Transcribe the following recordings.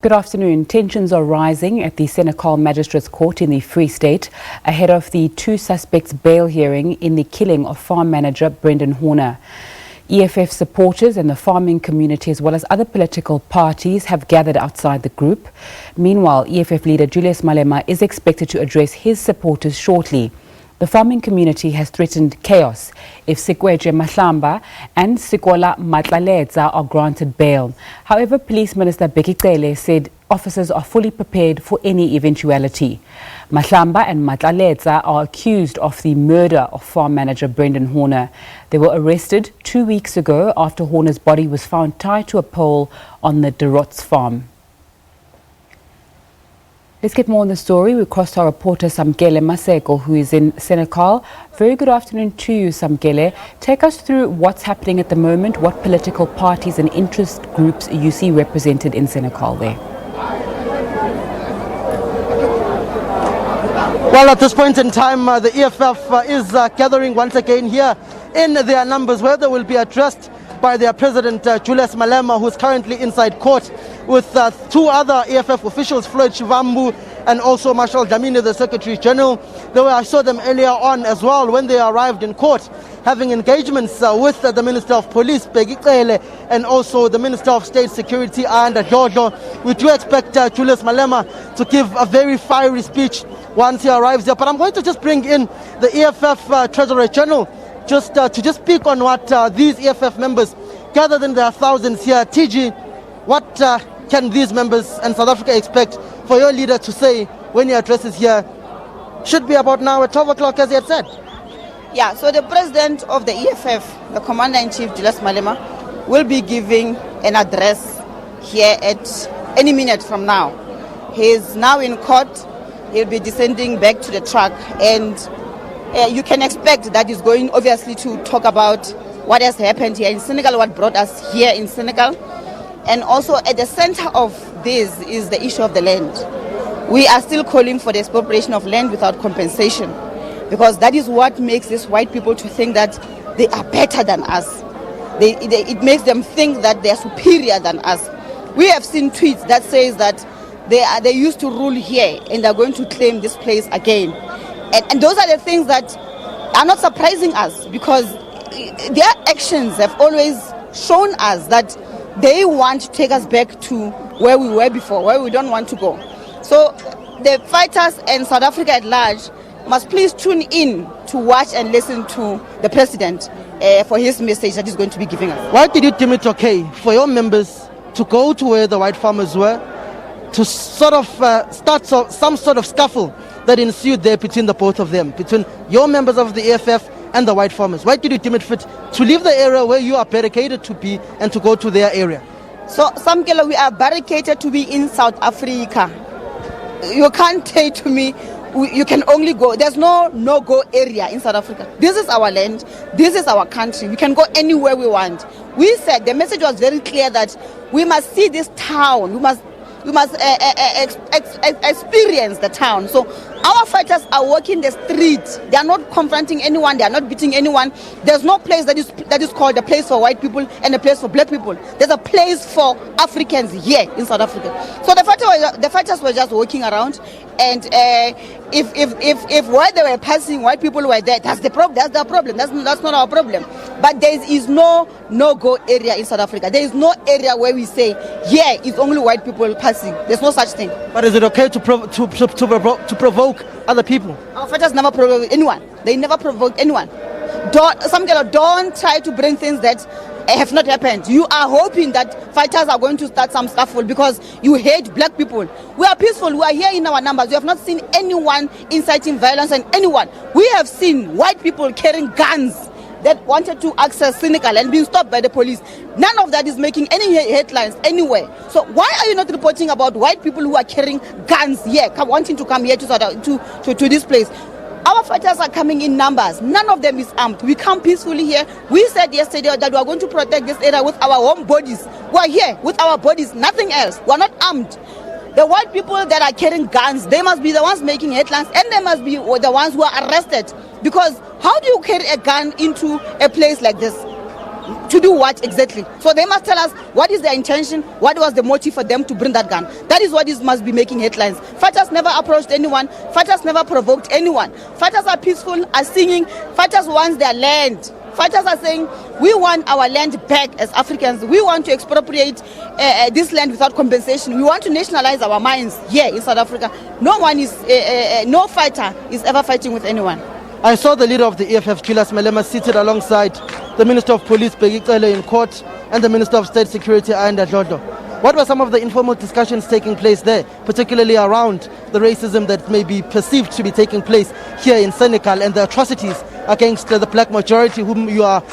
Good afternoon. Tensions are rising at the Senekal Magistrate's Court in the Free State ahead of the two suspects' bail hearing in the killing of farm manager Brendin Horner. EFF supporters and the farming community as well as other political parties have gathered outside the group. Meanwhile, EFF leader Julius Malema is expected to address his supporters shortly. The farming community has threatened chaos if Sekweje Mahlamba and Sikola Matlaletsa are granted bail. However, Police Minister Bekicele said officers are fully prepared for any eventuality. Mahlamba and Matlaletsa are accused of the murder of farm manager Brendin Horner. They were arrested 2 weeks ago after Horner's body was found tied to a pole on the Derotz farm. Let's get more on the story. We crossed our reporter Samkele Maseko, who is in Senekal. Very good afternoon to you, Samkele. Take us through what's happening at the moment, what political parties and interest groups you see represented in Senekal there. Well, at this point in time, the EFF is gathering once again here in their numbers, where they will be addressed by their president, Julius Malema, who is currently inside court, with two other EFF officials, Floyd Shivambu and also Marshal Dlamini, the Secretary General. I saw them earlier on as well when they arrived in court, having engagements with the Minister of Police, Bekicele, and also the Minister of State Security, Anda Dodo. We do expect Julius Malema to give a very fiery speech once he arrives here. But I'm going to just bring in the EFF Treasurer General to speak on what these EFF members gathered in their thousands here. TG, what can these members and South Africa expect for your leader to say when he addresses here? Should be about now at 12 o'clock, as he had said. Yeah, so the president of the EFF, the Commander-in-Chief, Julius Malema, will be giving an address here at any minute from now. He is now in court. He'll be descending back to the truck, and you can expect that he's going, obviously, to talk about what has happened here in Senekal, what brought us here in Senekal. And also at the center of this is the issue of the land. We are still calling for the expropriation of land without compensation, because that is what makes these white people to think that they are better than us. It makes them think that they are superior than us. We have seen tweets that says that they used to rule here and they're going to claim this place again. And those are the things that are not surprising us, because their actions have always shown us that they want to take us back to where we were before, where we don't want to go. So the fighters and South Africa at large must please tune in to watch and listen to the president for his message that he's going to be giving us. Why did you deem it okay for your members to go to where the white farmers were, to sort of start some sort of scuffle that ensued there between the both of them, between your members of the EFF and the white farmers? Why did you deem it fit to leave the area where you are barricaded to be and to go to their area? So, Samkele, we are barricaded to be in South Africa. You can't say to me, you can only go. There's no-go area in South Africa. This is our land. This is our country. We can go anywhere we want. We said, the message was very clear that we must see this town. We must experience the town. So our fighters are walking the streets. They are not confronting anyone. They are not beating anyone. There's no place that is called a place for white people and a place for black people. There's a place for Africans here in South Africa. So the fighters were just walking around, and if while they were passing, white people were there. That's the problem. That's the problem. That's not our problem. But there is no-go area in South Africa. There is no area where we say, yeah, it's only white people passing. There's no such thing. But is it okay to provoke other people? Our fighters never provoke anyone. They never provoke anyone. Don't try to bring things that have not happened. You are hoping that fighters are going to start some scuffle because you hate black people. We are peaceful. We are here in our numbers. We have not seen anyone inciting violence and anyone. We have seen white people carrying guns that wanted to access Senekal and being stopped by the police. None of that is making any headlines anywhere. So why are you not reporting about white people who are carrying guns here, wanting to come here to this place? Our fighters are coming in numbers. None of them is armed. We come peacefully here. We said yesterday that we are going to protect this area with our own bodies. We are here with our bodies, nothing else. We are not armed. The white people that are carrying guns, they must be the ones making headlines, and they must be the ones who are arrested. Because how do you carry a gun into a place like this? To do what exactly? So they must tell us what is their intention, what was the motive for them to bring that gun. That is what must be making headlines. Fighters never approached anyone. Fighters never provoked anyone. Fighters are peaceful, are singing. Fighters want their land. Fighters are saying, we want our land back as Africans. We want to expropriate this land without compensation. We want to nationalize our mines here in South Africa. No fighter is ever fighting with anyone. I saw the leader of the EFF, Julius Malema, seated alongside the Minister of Police, Begicele, in court, and the Minister of State Security, Ayanda Dlodlo. What were some of the informal discussions taking place there, particularly around the racism that may be perceived to be taking place here in Senekal and the atrocities against the black majority whom you are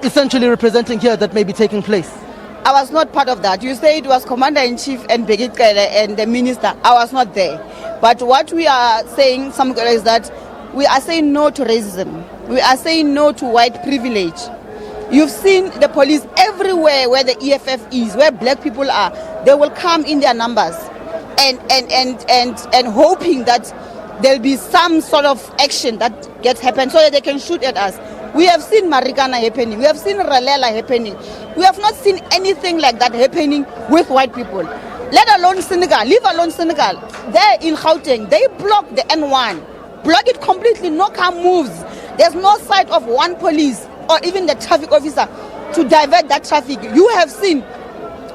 essentially representing here that may be taking place? I was not part of that. You say it was Commander-in-Chief and Begicele and the Minister. I was not there. But what we are saying, Samkele, is that we are saying no to racism. We are saying no to white privilege. You've seen the police everywhere where the EFF is, where black people are. They will come in their numbers and hoping that there'll be some sort of action that gets happen so that they can shoot at us. We have seen Marikana happening. We have seen Ralela happening. We have not seen anything like that happening with white people. Let alone Senegal. Leave alone Senegal. There in Gauteng, they block the N1. Block it completely. No car moves. There's no sight of one police or even the traffic officer to divert that traffic. You have seen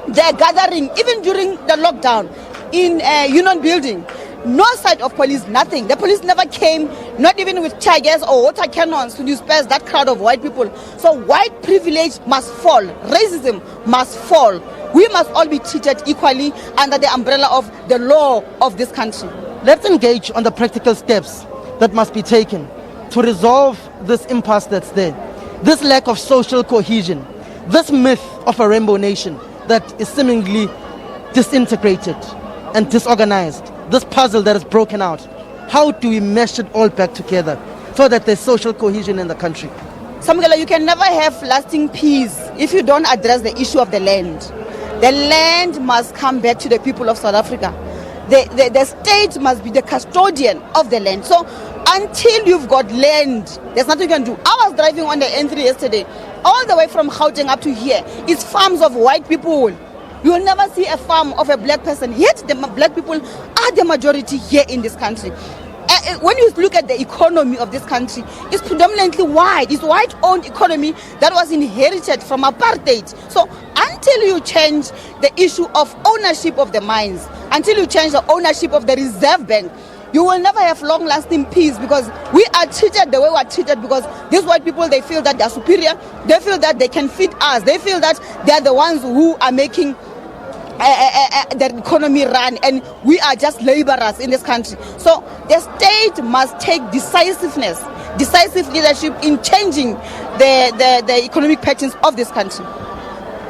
their gathering, even during the lockdown, in Union Building. No sight of police, nothing. The police never came, not even with tigers or water cannons to disperse that crowd of white people. So white privilege must fall. Racism must fall. We must all be treated equally under the umbrella of the law of this country. Let's engage on the practical steps that must be taken to resolve this impasse that's there. This lack of social cohesion, this myth of a rainbow nation that is seemingly disintegrated and disorganized, this puzzle that is broken out. How do we mesh it all back together so that there's social cohesion in the country? Samkele, you can never have lasting peace if you don't address the issue of the land. The land must come back to the people of South Africa. The state must be the custodian of the land. So until you've got land, there's nothing you can do. I was driving on the N3 yesterday, all the way from Gauteng up to here. It's farms of white people. You will never see a farm of a black person. Yet the black people are the majority here in this country. When you look at the economy of this country, it's predominantly white. It's white-owned economy that was inherited from apartheid. So until you change the issue of ownership of the mines, until you change the ownership of the Reserve Bank, you will never have long-lasting peace, because we are treated the way we are treated because these white people, they feel that they are superior. They feel that they can feed us. They feel that they are the ones who are making the economy run, and we are just laborers in this country. So the state must take decisive leadership in changing the economic patterns of this country.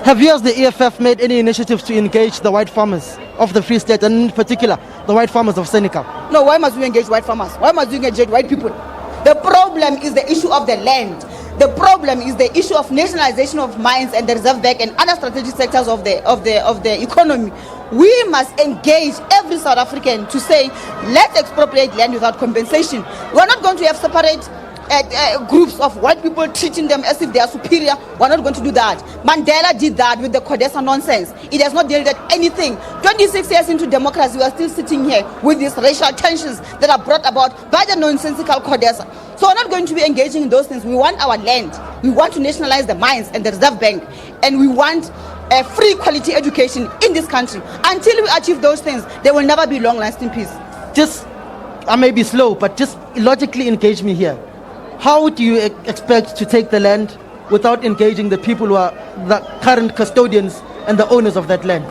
Have you as the EFF made any initiatives to engage the white farmers of the Free State, and in particular the white farmers of Senekal? No, why must we engage white farmers? Why must we engage white people? The problem is the issue of the land. The problem is the issue of nationalization of mines and the Reserve Bank and other strategic sectors of the economy. We must engage every South African to say, let's expropriate land without compensation. We're not going to have separate groups of white people treating them as if they are superior. We're not going to do that. Mandela did that with the Codesa nonsense. It has not yielded anything. 26 years into democracy, we are still sitting here with these racial tensions that are brought about by the nonsensical Codesa. So we're not going to be engaging in those things. We want our land. We want to nationalize the mines and the Reserve Bank. And we want a free quality education in this country. Until we achieve those things, there will never be long-lasting peace. I may be slow, but just logically engage me here. How do you expect to take the land without engaging the people who are the current custodians and the owners of that land?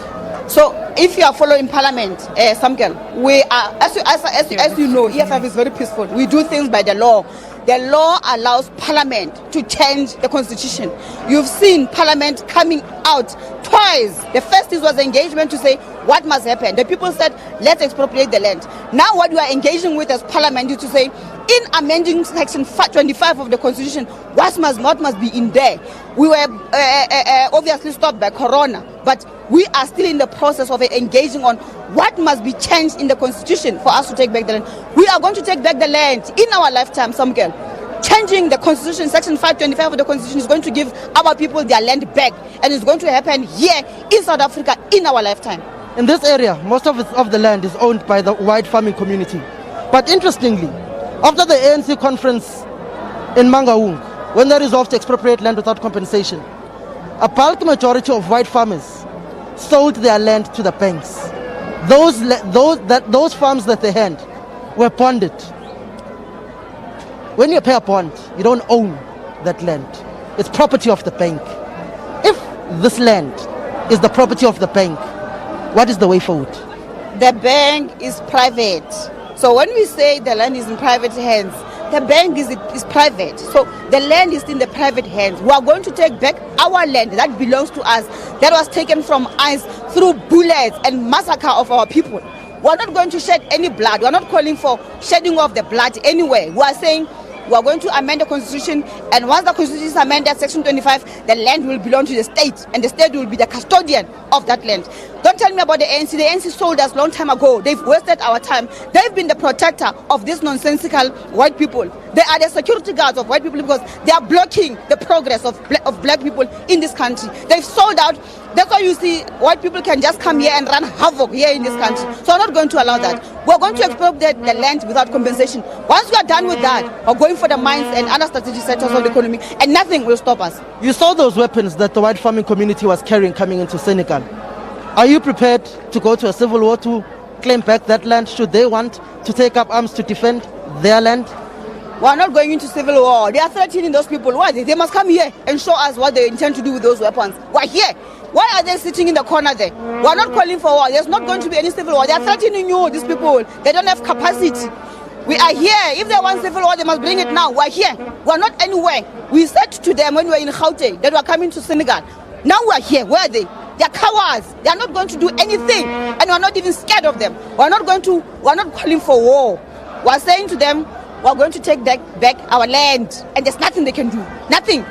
So if you are following Parliament, Samkele, we are, as you know, EFF is very peaceful. We do things by the law. The law allows Parliament to change the constitution. You've seen Parliament coming out twice. The first was engagement to say what must happen. The people said, let's expropriate the land. Now what we are engaging with as Parliament is to say, in amending section 25 of the constitution, what must be in there. We were obviously stopped by Corona, but we are still in the process of engaging on what must be changed in the constitution for us to take back the land. We are going to take back the land in our lifetime, Samkele. changing the constitution, section 525 of the constitution is going to give our people their land back, and it's going to happen here in South Africa in our lifetime. In this area, most of the land is owned by the white farming community. But interestingly, after the ANC conference in Mangaung, when they resolved to expropriate land without compensation, a bulk majority of white farmers sold their land to the banks. Those farms that they had were bonded. When you pay a bond, you don't own that land. It's property of the bank. If this land is the property of the bank, what is the way forward? The bank is private. So when we say the land is in private hands, the bank is private. So the land is in the private hands. We are going to take back our land that belongs to us, that was taken from us through bullets and massacre of our people. We are not going to shed any blood. We are not calling for shedding of the blood anywhere. We are saying we are going to amend the constitution, and once the constitution is amended, section 25, the land will belong to the state, and the state will be the custodian of that land. Don't tell me about the ANC. The ANC sold us long time ago. They've wasted our time. They've been the protector of these nonsensical white people. They are the security guards of white people because they are blocking the progress of black people in this country. They've sold out. That's why you see white people can just come here and run havoc here in this country. So I'm not going to allow that. We're going to expropriate the land without compensation. Once we are done with that, we're going for the mines and other strategic sectors of the economy, and nothing will stop us. You saw those weapons that the white farming community was carrying coming into Senekal. Are you prepared to go to a civil war to claim back that land should they want to take up arms to defend their land? We're not going into civil war. They are threatening those people. Why? They must come here and show us what they intend to do with those weapons. We're here. Why are they sitting in the corner there? We're not calling for war. There's not going to be any civil war. They are threatening you, these people. They don't have capacity. We are here. If they want civil war, they must bring it now. We're here. We're not anywhere. We said to them when we were in Gauteng that we're coming to Senegal. Now we're here. Where are they? They're cowards. They are not going to do anything, and we're not even scared of them. We're not calling for war. We're saying to them, we're going to take back our land, and there's nothing they can do. Nothing.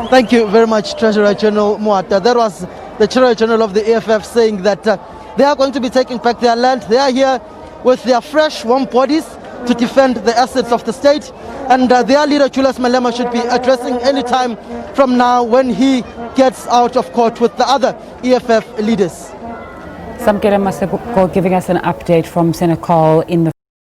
Thank you very much, Treasurer General Moata. That was the Treasurer General of the EFF saying that they are going to be taking back their land. They are here with their fresh, warm bodies to defend the assets of the state. And their leader, Julius Malema, should be addressing any time from now when he gets out of court with the other EFF leaders. Samkele Maseko giving us an update from Senekal in the